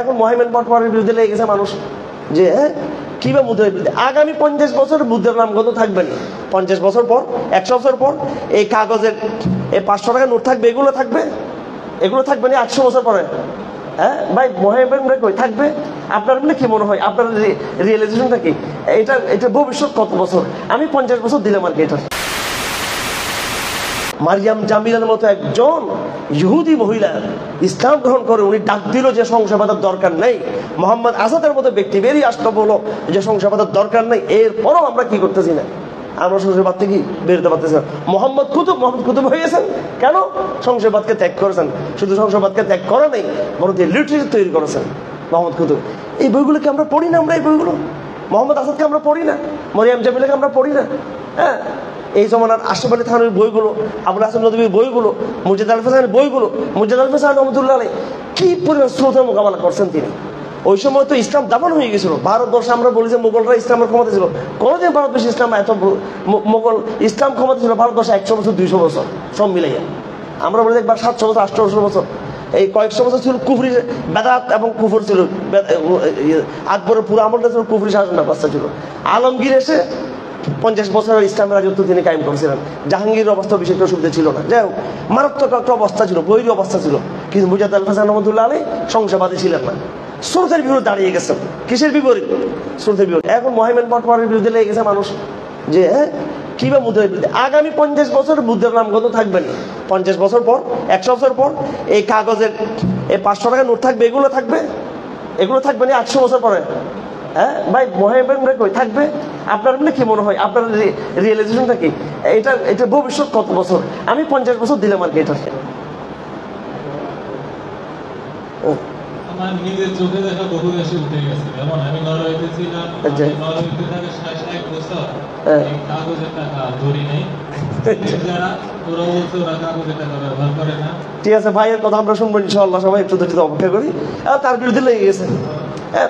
এখন মহিমেন পটওয়ারির বিরুদ্ধে লেগে গেছে মানুষ যে কিভাবে বুদ্ধের বিরুদ্ধে। আগামী 50 বছর বুদ্ধের নাম কত থাকবে না, 50 বছর পর 100 বছর পর এই কাগজের এই 500 টাকা নোট থাকবে, এগুলো থাকবে না 800 বছর পরে। ভাই মহিমেন কই থাকবে? আপনার মানে কি মনে হয়, আপনার রিয়েলাইজেশনটা কি? এটা ভবিষ্যৎ কত বছর? আমি 50 বছর দিলাম আর কি। এটা মারিয়াম জামিলার মতো একজন ইহুদি মহিলা ইসলাম গ্রহণ করে, উনি ডাক দিল যে সংশয়বাদের দরকার নেই। মোহাম্মদ আসাদের মতো ব্যক্তি বেরিয়ে আসলো, বলো যে সংশয়বাদের দরকার নেই। এরপরও আমরা কি করতেছি না, আমরা সংশয়বাদ থেকে বেরোতে পারতেছি না। মোহাম্মদ কুতুব হয়ে গেছেন কেন? সংশয়বাদকে ত্যাগ করেছেন। শুধু সংশয়বাদকে ত্যাগ করে নেই, বরং লিটারেচার তৈরি করেছেন মোহাম্মদ কুতুব। এই বইগুলোকে আমরা পড়ি না, আমরা এই বইগুলো মোহাম্মদ আসাদকে আমরা পড়ি না, মারিয়াম জামিলাকে আমরা পড়ি না। এই জমানার আশরাফ আলী থানভীর বইগুলো, আবুল হাসান নদভীর বইগুলো, মুর্জিদ আল ফেসানের বইগুলো, মুর্জিদ আল ফেসান রহমতুল্লাহ আলাইহি কি পরিমাণ স্রোতের মোকাবেলা করছেন তিনি। ওই সময় তো ইসলাম দাবান হয়ে গেছিল ভারতবর্ষে। আমরা বলি যে মুঘলরা ইসলামের ক্ষমতা ছিল, কোনোদিন ভারতবর্ষে ইসলাম এত মুঘল ইসলাম ক্ষমতা ছিল ভারতবর্ষে 100 বছর 200 বছর সব মিলাইয়া। আমরা বলি একবার 700 বছর 800 বছর, এই কয়েকশো বছর ছিল কুফরি বেদাত এবং কুফর ছিল। আকবরের পুরো আমলটা ছিল কুফরি শাসন ব্যবস্থা ছিল। আলমগীর এসে 50 বছরের ইসলামের রাজত্ব তিনি কায়েম করেছিলেন। জাহাঙ্গীরের অবস্থা বেশি একটা সুবিধা ছিল না, যাই হোক মারাত্মক একটা অবস্থা ছিল, বৈরী অবস্থা ছিল। কিন্তু মুর্জিদ আল ফেসান রহমতুল্লাহ আলাইহি সংশয়বাদী ছিলেন না, স্রোতের বিরুদ্ধে দাঁড়িয়ে গেছেন। কিসের বিপরীত? স্রোতের বিরুদ্ধে। এখন মহিমেন পটওয়ারির বিরুদ্ধে লেগে গেছে মানুষ যে কিভাবে বুদ্ধের বিরুদ্ধে। আগামী 50 বছর বুদ্ধের নাম কত থাকবে না, 50 বছর পর 100 বছর পর এই কাগজের এই 500 টাকা নোট থাকবে, এগুলো থাকবে না 800 বছর পরে। ভাই মহিমেন কই থাকবে? আপনার মানে কি মনে হয়, আপনার রিয়েলাইজেশনটা কি? এটা ভবিষ্যৎ কত বছর? আমি 50 বছর দিলাম আর কি। এটা আমার নিজের চোখে দেখা বহু বেশি উঠে গেছে। যেমন আমি নরওয়েতে ছিলাম, নরওয়েতে থাকে 60 বছর এই কাগজের টাকা ধরি নেই। যারা ওরা বলছে ওরা কাগজের টাকা ব্যবহার করে না। ঠিক আছে, ভাইয়ের কথা আমরা শুনবো ইনশাআল্লাহ, সবাই একটু ধৈর্য অপেক্ষা করি। তার বিরুদ্ধে লেগে গেছে,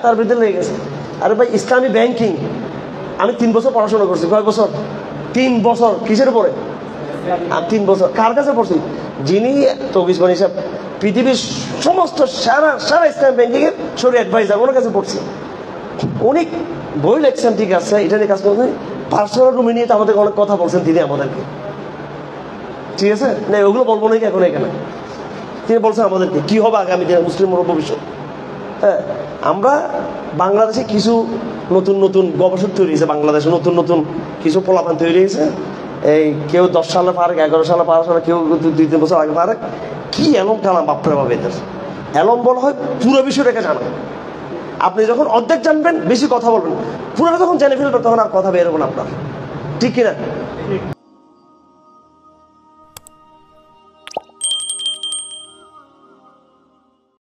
তার বিরুদ্ধে লেগে গেছে। আরে ভাই ইসলামী ব্যাংকিং আমি 3 বছর পড়াশোনা করছি। কয় বছর? 3 বছর। কিসের উপরে? 3 বছর। কার কাছে পড়ছি? যিনি তৌকিসবান হিসাব পৃথিবীর সমস্ত সারা ইসলাম ব্যাংকিং এর শরীর অ্যাডভাইজার, ওনার কাছে পড়ছি। উনি বই লেখছেন, ঠিক আছে, এটা নিয়ে কাজ করছেন। পার্সোনাল রুমে নিয়ে আমাদের অনেক কথা বলছেন তিনি আমাদেরকে, ঠিক আছে না? ওগুলো বলবো নাকি এখন এখানে? তিনি বলছেন আমাদেরকে কি হবে আগামী দিনে মুসলিমের ভবিষ্যৎ। আমরা বাংলাদেশে কিছু নতুন গবেষক তৈরি হয়েছে, বাংলাদেশে নতুন কিছু পোলাপান তৈরি হয়েছে। এই কেউ 10 সালে পারে, 11 সালে পারে, কেউ 2-3 বছর আগে পারে। কি এলম টানা বাপরে বাপ এদের। এলম বলা হয় পুরো বিষয়টাকে জানা। আপনি যখন অর্ধেক জানবেন বেশি কথা বলবেন, পুরোটা যখন জেনে ফেলবেন তখন আর কথা বের হবে না আপনার, ঠিক কিনা?